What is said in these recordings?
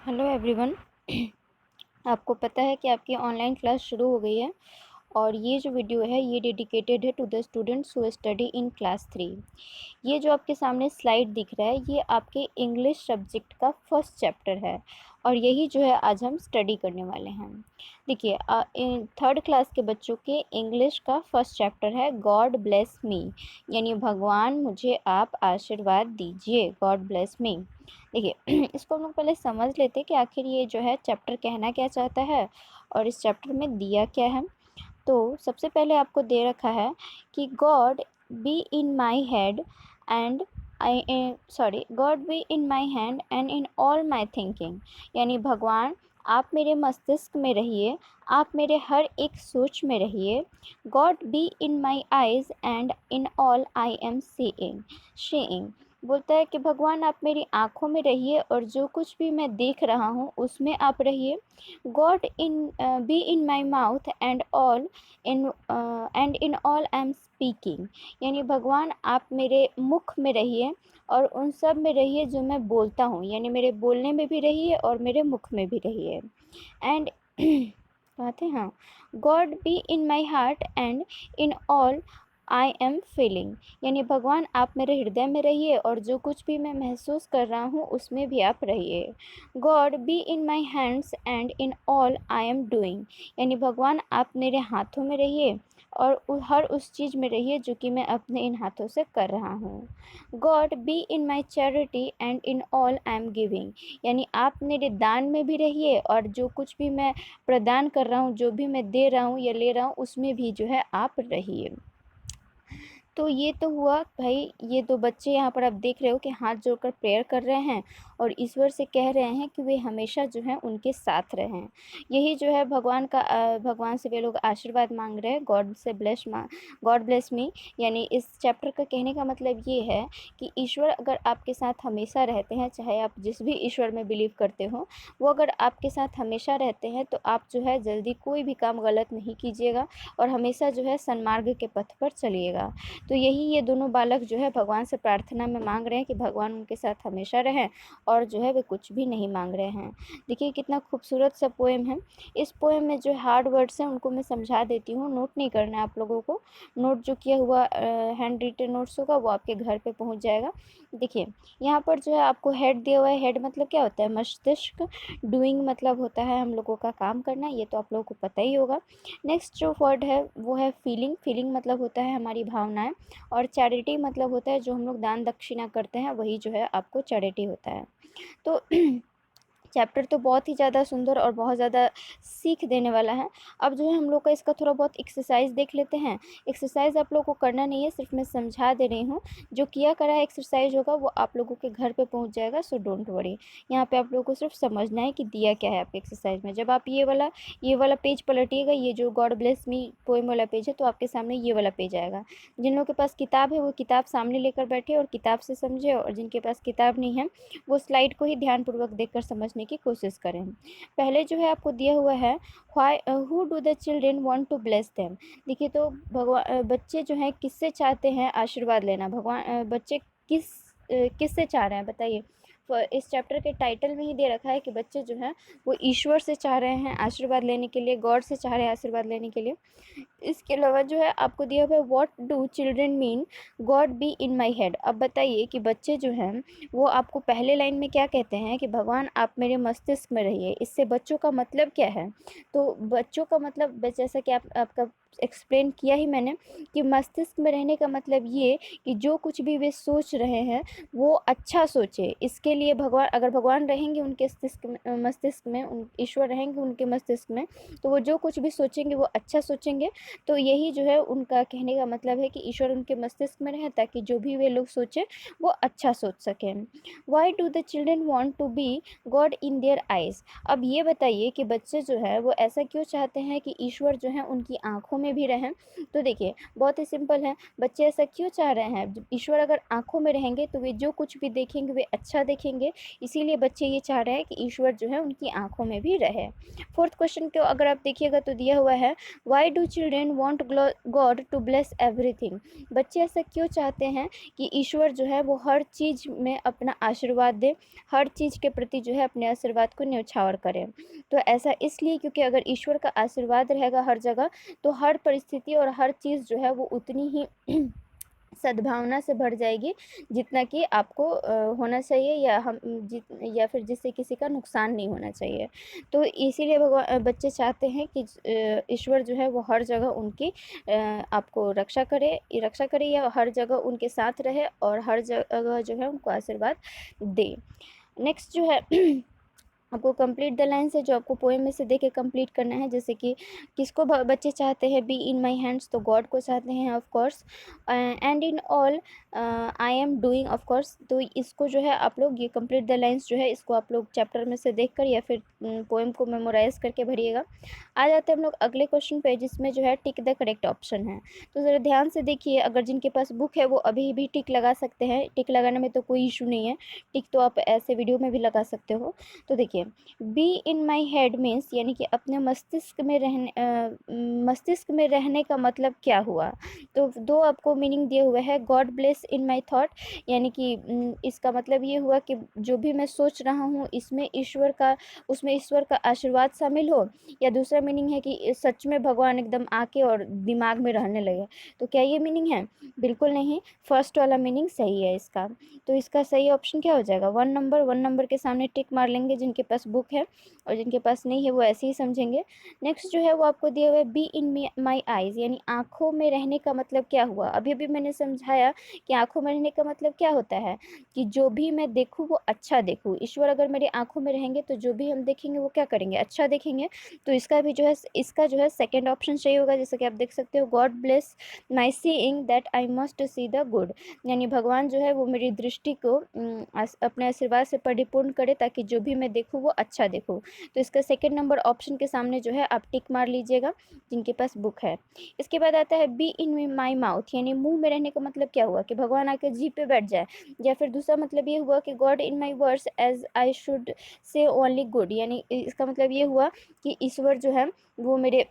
Hello everyone. आपको पता है कि आपकी ऑनलाइन क्लास शुरू हो गई है और ये जो वीडियो है ये डेडिकेटेड है to the students who study in class 3। ये जो आपके सामने स्लाइड दिख रहा है ये आपके इंग्लिश सब्जेक्ट का फर्स्ट चैप्टर है और यही जो है आज हम स्टडी करने वाले हैं। देखिए, थर्ड क्लास के बच्चों के इंग्लिश का फर्स्ट चैप्टर है गॉड ब्लेस मी, यानी भगवान मुझे आप आशीर्वाद दीजिए, गॉड ब्लेस मी। देखिए इसको हम लोग पहले समझ लेते हैं कि आखिर ये जो है चैप्टर कहना क्या चाहता है और इस चैप्टर में दिया क्या है। तो सबसे पहले आपको दे रखा है कि God be in my head and God be in my hand and in all my thinking, यानी भगवान आप मेरे मस्तिष्क में रहिए, आप मेरे हर एक सोच में रहिए। God be in my eyes and in all I am seeing, बोलता है कि भगवान आप मेरी आँखों में रहिए और जो कुछ भी मैं देख रहा हूँ उसमें आप रहिए। God be in my mouth and in all I am speaking, यानी भगवान आप मेरे मुख में रहिए और उन सब में रहिए जो मैं बोलता हूँ, यानी मेरे बोलने में भी रहिए और मेरे मुख में भी रहिए। एंड कहा थे, हाँ, God be in my heart and in all I am feeling, यानी भगवान आप मेरे हृदय में रहिए और जो कुछ भी मैं महसूस कर रहा हूँ उसमें भी आप रहिए। God be in my hands and in all I am doing, यानी भगवान आप मेरे हाथों में रहिए और हर उस चीज़ में रहिए जो कि मैं अपने इन हाथों से कर रहा हूँ। God be in my charity and in all I am giving, यानी आप मेरे दान में भी रहिए और जो कुछ भी मैं प्रदान कर रहा हूँ, जो भी मैं दे रहा हूँ या ले रहा हूँ उसमें भी जो है आप रहिए। तो ये तो हुआ भाई, ये दो बच्चे यहाँ पर आप देख रहे हो कि हाथ जोड़कर प्रेयर कर रहे हैं और ईश्वर से कह रहे हैं कि वे हमेशा जो है उनके साथ रहें। यही जो है भगवान से वे लोग आशीर्वाद मांग रहे हैं, गॉड ब्लेस मी, यानी इस चैप्टर का कहने का मतलब ये है कि ईश्वर अगर आपके साथ हमेशा रहते हैं, चाहे आप जिस भी ईश्वर में बिलीव करते हो, वो अगर आपके साथ हमेशा रहते हैं तो आप जो है जल्दी कोई भी काम गलत नहीं कीजिएगा और हमेशा जो है सन्मार्ग के पथ पर चलिएगा। तो यही ये दोनों बालक जो है भगवान से प्रार्थना में मांग रहे हैं कि भगवान उनके साथ हमेशा रहें और जो है वे कुछ भी नहीं मांग रहे हैं। देखिए कितना खूबसूरत सा पोएम है। इस पोएम में जो हार्ड वर्ड्स हैं उनको मैं समझा देती हूँ, नोट नहीं करना है आप लोगों को। नोट जो किया हुआ हैंड रिटन नोट्स होगा वो आपके घर पे पहुँच जाएगा। देखिए यहाँ पर जो है आपको हेड दिया हुआ है। हेड मतलब क्या होता है? मस्तिष्क। डूइंग मतलब होता है हम लोगों का काम करना, ये तो आप लोगों को पता ही होगा। नेक्स्ट जो वर्ड है वो है फीलिंग। फीलिंग मतलब होता है हमारी भावनाएं और चैरिटी मतलब होता है जो हम लोग दान दक्षिणा करते हैं, वही जो है आपको चैरिटी होता है। तो चैप्टर तो बहुत ही ज़्यादा सुंदर और बहुत ज़्यादा सीख देने वाला है। अब जो है हम लोग का इसका थोड़ा बहुत एक्सरसाइज देख लेते हैं। एक्सरसाइज आप लोगों को करना नहीं है, सिर्फ मैं समझा दे रही हूँ। जो किया करा एक्सरसाइज होगा वो आप लोगों के घर पे पहुँच जाएगा, सो डोंट वरी। यहाँ पे आप लोगों को सिर्फ समझना है कि दिया क्या है आपके एक्सरसाइज में। जब आप ये वाला पेज पलटिएगा, ये जो गॉड ब्लेस मी पोएम वाला पेज है, तो आपके सामने ये वाला पेज आएगा। जिन लोगों के पास किताब है वो किताब सामने लेकर बैठे और किताब से समझे, और जिनके पास किताब नहीं है वो स्लाइड को ही ध्यानपूर्वक देखकर समझने की कोशिश करें। पहले जो है आपको दिया हुआ है why who do the children want to bless them. देखिए तो बच्चे जो हैं किससे चाहते हैं आशीर्वाद लेना? बच्चे किससे चाह रहे हैं बताइए? इस चैप्टर के टाइटल में ही दे रखा है कि बच्चे जो हैं वो ईश्वर से चाह रहे हैं आशीर्वाद लेने के लिए, गॉड से चाह रहे हैं आशीर्वाद लेने के लिए। इसके अलावा जो है आपको दिया हुआ है what do children mean God be in my head. अब बताइए कि बच्चे जो हैं वो आपको पहले लाइन में क्या कहते हैं कि भगवान आप मेरे मस्तिष्क में रहिए। इससे बच्चों का मतलब क्या है? तो बच्चों का मतलब जैसा कि आपका एक्सप्लेन किया ही मैंने कि मस्तिष्क में रहने का मतलब ये कि जो कुछ भी वे सोच रहे हैं वो अच्छा सोचे। इसके लिए भगवान रहेंगे उनके मस्तिष्क में, ईश्वर रहेंगे उनके मस्तिष्क में, तो वो जो कुछ भी सोचेंगे वो अच्छा सोचेंगे। तो यही जो है उनका कहने का मतलब है कि ईश्वर उनके मस्तिष्क में रहे ताकि जो भी वे लोग सोचें वो अच्छा सोच सकें। Why do the children want to be God in their eyes. अब ये बताइए कि बच्चे जो है वो ऐसा क्यों चाहते हैं कि ईश्वर जो है उनकी आँखों में भी रहें। तो देखिए बहुत ही सिंपल है, बच्चे ऐसा क्यों चाह रहे हैं? ईश्वर अगर आँखों में रहेंगे तो वे जो कुछ भी देखेंगे वे अच्छा देखेंगे, इसीलिए बच्चे ये चाह रहे हैं कि ईश्वर जो है उनकी आँखों में भी रहे। फोर्थ क्वेश्चन को अगर आप देखिएगा तो दिया हुआ है, why do children want God to bless everything? बच्चे ऐसा क्यों चाहते हैं कि ईश्वर जो है वो हर चीज़ में अपना आशीर्वाद दे, हर चीज़ के प्रति जो है अपने आशीर्वाद को न्यौछावर करें? तो ऐसा इसलिए क्योंकि अगर ईश्वर का आशीर्वाद रहेगा हर जगह, तो हर परिस्थिति और हर चीज़ जो है वो उतनी ही सद्भावना से भर जाएगी जितना कि आपको होना चाहिए, या फिर जिससे किसी का नुकसान नहीं होना चाहिए। तो इसीलिए बच्चे चाहते हैं कि ईश्वर जो है वो हर जगह उनकी आपको रक्षा करे या हर जगह उनके साथ रहे और हर जगह जो है उनको आशीर्वाद दे। नेक्स्ट जो है आपको कंप्लीट द लाइन्स है जो आपको पोएम में से देख के कंप्लीट करना है। जैसे कि किसको बच्चे चाहते हैं? बी इन माई हैंड्स, तो गॉड को चाहते हैं of course. And in all I am doing, of course. तो इसको जो है आप लोग ये कंप्लीट द लाइन्स जो है इसको आप लोग चैप्टर में से देख कर या फिर पोएम को मेमोराइज करके भरिएगा। आ जाते हैं हम लोग अगले क्वेश्चन पे, जिसमें जो है टिक द करेक्ट ऑप्शन है। तो ज़रा ध्यान से देखिए, अगर जिनके पास बुक है वो अभी भी टिक लगा सकते हैं, टिक लगाने में तो कोई इशू नहीं है, टिक तो आप ऐसे वीडियो में भी लगा सकते हो। तो देखिए, be in my head means यानी कि अपने मस्तिष्क में रहने का मतलब क्या हुआ? तो दो आपको मीनिंग दिए हुए हैं। God bless in my thought, यानी कि इसका मतलब ये हुआ कि जो भी मैं सोच रहा हूँ उसमें ईश्वर का आशीर्वाद शामिल हो। या दूसरा मीनिंग है कि सच में भगवान एकदम आके और दिमाग में रहने लगे। तो क्या ये मीनिंग है? बिल्कुल नहीं, फर्स्ट वाला मीनिंग सही है इसका। तो इसका सही ऑप्शन क्या हो जाएगा? 1 नंबर के सामने टिक मार लेंगे जिनके पास बुक है, और जिनके पास नहीं है वो ऐसे ही समझेंगे। नेक्स्ट जो है वो आपको दिया हुआ है, बी इन माई आईज, यानी आँखों में रहने का मतलब क्या हुआ? अभी अभी मैंने समझाया कि आँखों में रहने का मतलब क्या होता है, कि जो भी मैं देखूँ वो अच्छा देखूँ। ईश्वर अगर मेरी आँखों में रहेंगे तो जो भी हम देखेंगे वो क्या करेंगे? अच्छा देखेंगे। तो इसका जो है सेकेंड ऑप्शन सही होगा। जैसे कि आप देख सकते हो, God bless my seeing that I must see the good, यानी भगवान जो है वो मेरी दृष्टि को अपने आशीर्वाद से परिपूर्ण करे ताकि जो भी मैं देखूँ वो अच्छा देखूँ। तो इसका सेकंड नंबर ऑप्शन के सामने जो है आप टिक मार लीजिएगा जिनके पास बुक है। इसके बाद आता है बी इन माई माउथ, यानी मुंह में रहने का मतलब क्या हुआ? कि भगवान आके जीभ पे बैठ जाए। या फिर दूसरा मतलब ये हुआ कि God in my words as I should say only good, यानी इसका मतलब ये हुआ कि ईश्वर जो है वो मेरे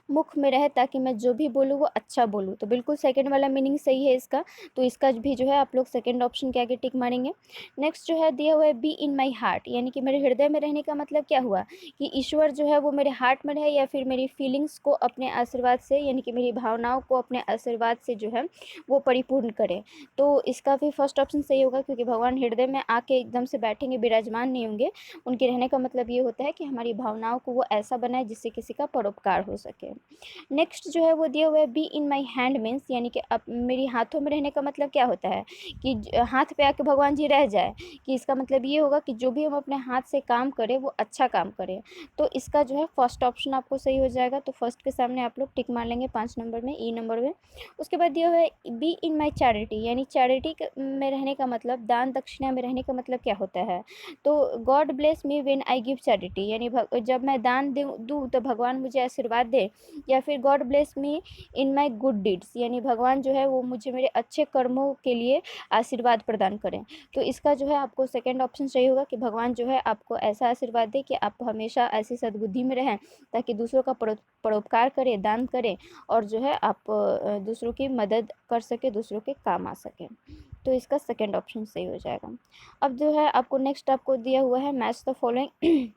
मुख में रहे ताकि मैं जो भी बोलूँ वो अच्छा बोलूँ। तो बिल्कुल सेकंड वाला मीनिंग सही है इसका। तो इसका भी जो है आप लोग सेकंड ऑप्शन के आगे टिक मारेंगे। नेक्स्ट जो है दिया हुआ है, बी इन माई हार्ट, यानी कि मेरे हृदय में रहने का मतलब क्या हुआ? कि ईश्वर जो है वो मेरे हार्ट में रहे या फिर मेरी फीलिंग्स को अपने आशीर्वाद से, यानी कि मेरी भावनाओं को अपने आशीर्वाद से जो है वो परिपूर्ण करे। तो इसका भी फर्स्ट ऑप्शन सही होगा, क्योंकि भगवान हृदय में आके एकदम से बैठेंगे, विराजमान नहीं होंगे। उनके रहने का मतलब ये होता है कि हमारी भावनाओं को वो ऐसा बनाए जिससे किसी का परोपकार हो सके। नेक्स्ट जो है वो दिया हुआ है, be in my hand means, यानी कि अब मेरी हाथों में रहने का मतलब क्या होता है? कि हाथ पे आके भगवान जी रह जाए। कि इसका मतलब ये होगा कि जो भी हम अपने हाथ से काम करें वो अच्छा काम करें। तो इसका जो है फर्स्ट ऑप्शन आपको सही हो जाएगा। तो फर्स्ट के सामने आप लोग टिक मार लेंगे 5 नंबर में, ई नंबर में। उसके बाद दिया हुआ है, बी इन माई चैरिटी, यानी चैरिटी में रहने का मतलब, दान दक्षिणा में रहने का मतलब क्या होता है? तो God bless me when I give charity, यानी जब मैं दान दूँ तो भगवान मुझे आशीर्वाद दे। या फिर God bless me in my good deeds, यानी भगवान जो है वो मुझे मेरे अच्छे कर्मों के लिए आशीर्वाद प्रदान करें। तो इसका जो है आपको सेकंड ऑप्शन सही होगा कि भगवान जो है आपको ऐसा आशीर्वाद दे कि आप हमेशा ऐसी सद्बुद्धि में रहें ताकि दूसरों का परोपकार करें, दान करें, और जो है आप दूसरों की मदद कर सके, दूसरों के काम आ सके। तो इसका सेकंड ऑप्शन सही हो जाएगा। अब जो है आपको नेक्स्ट आपको दिया हुआ है, match the following.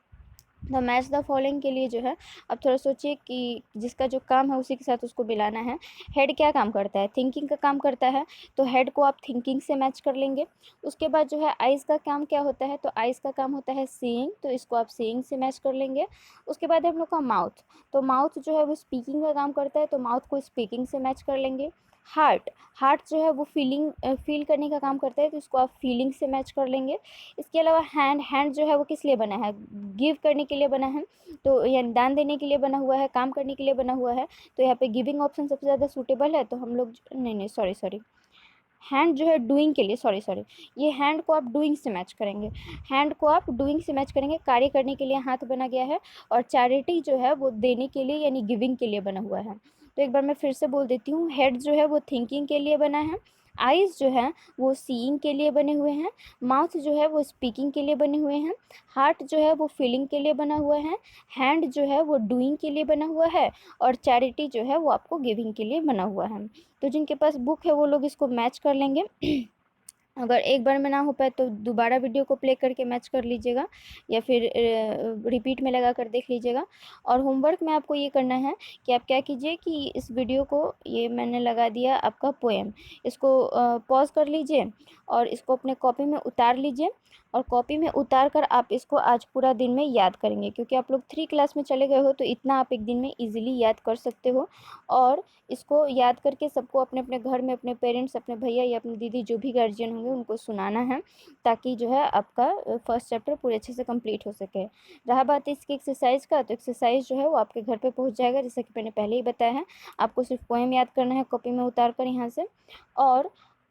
The match the following के लिए जो है अब थोड़ा सोचिए कि जिसका जो काम है उसी के साथ उसको मिलाना है। हेड क्या काम करता है? थिंकिंग का काम करता है, तो हेड को आप थिंकिंग से मैच कर लेंगे। उसके बाद जो है आइज़ का काम क्या होता है? तो आइज़ का काम होता है सीइंग, तो इसको आप सीइंग से मैच कर लेंगे। उसके बाद हम लोग का माउथ, तो माउथ जो है वो स्पीकिंग का काम करता है, तो माउथ को स्पीकिंग से मैच कर लेंगे। हार्ट, हार्ट जो है वो फील करने का काम करता है, तो इसको आप फीलिंग से मैच कर लेंगे। इसके अलावा हैंड, हैंड जो है वो किस लिए बना है? गिव करने के लिए बना है, तो यानी दान देने के लिए बना हुआ है, काम करने के लिए बना हुआ है। तो यहाँ पे गिविंग ऑप्शन सबसे ज़्यादा सूटेबल है, तो हम लोग नहीं, सॉरी, हैंड जो है डूइंग के लिए, सॉरी ये हैंड को आप डूइंग से मैच करेंगे, हैंड को आप डूइंग से मैच करेंगे, कार्य करने के लिए हाथ बना गया है, और चैरिटी जो है वो देने के लिए यानी गिविंग के लिए बना हुआ है। तो एक बार मैं फिर से बोल देती हूँ, हेड जो है वो थिंकिंग के लिए बना है, आइज़ जो है वो सीइंग के लिए बने हुए हैं, माउथ जो है वो स्पीकिंग के लिए बने हुए हैं, हार्ट जो है वो फीलिंग के लिए बना हुआ है, हैंड जो है वो डूइंग के लिए बना हुआ है, और चैरिटी जो है वो आपको गिविंग के लिए बना हुआ है। तो जिनके पास बुक है वो लोग इसको मैच कर लेंगे। अगर एक बार में ना हो पाए तो दोबारा वीडियो को प्ले करके मैच कर लीजिएगा, या फिर रिपीट में लगा कर देख लीजिएगा। और होमवर्क में आपको ये करना है कि आप क्या कीजिए कि इस वीडियो को, ये मैंने लगा दिया आपका पोएम, इसको पॉज कर लीजिए और इसको अपने कॉपी में उतार लीजिए, और कॉपी में उतार कर आप इसको आज पूरा दिन में याद करेंगे, क्योंकि आप लोग 3 क्लास में चले गए हो तो इतना आप एक दिन में ईजिली याद कर सकते हो। और इसको याद करके सबको अपने अपने घर में, अपने पेरेंट्स, अपने भैया या अपनी दीदी जो भी गार्जियन होंगे उनको सुनाना है, ताकि जो है आपका फर्स्ट चैप्टर पूरे अच्छे से कंप्लीट हो सके। रहा बात इसकी एक्सरसाइज का, तो एक्सरसाइज जो है वो आपके घर पे पहुंच जाएगा, जैसा कि मैंने पहले ही बताया है। आपको सिर्फ पोएम याद करना है कॉपी में उतार कर यहाँ से। और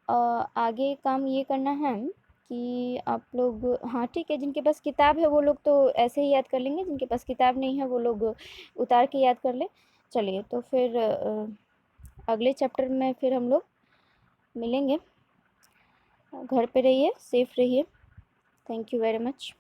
आगे काम ये करना है कि आप लोग, हाँ ठीक है, जिनके पास किताब है वो लोग तो ऐसे ही याद कर लेंगे, जिनके पास किताब नहीं है वो लोग उतार के याद कर ले। चलिए तो फिर अगले चैप्टर में फिर हम लोग मिलेंगे। घर पे रहिए, सेफ रहिए। Thank you very much.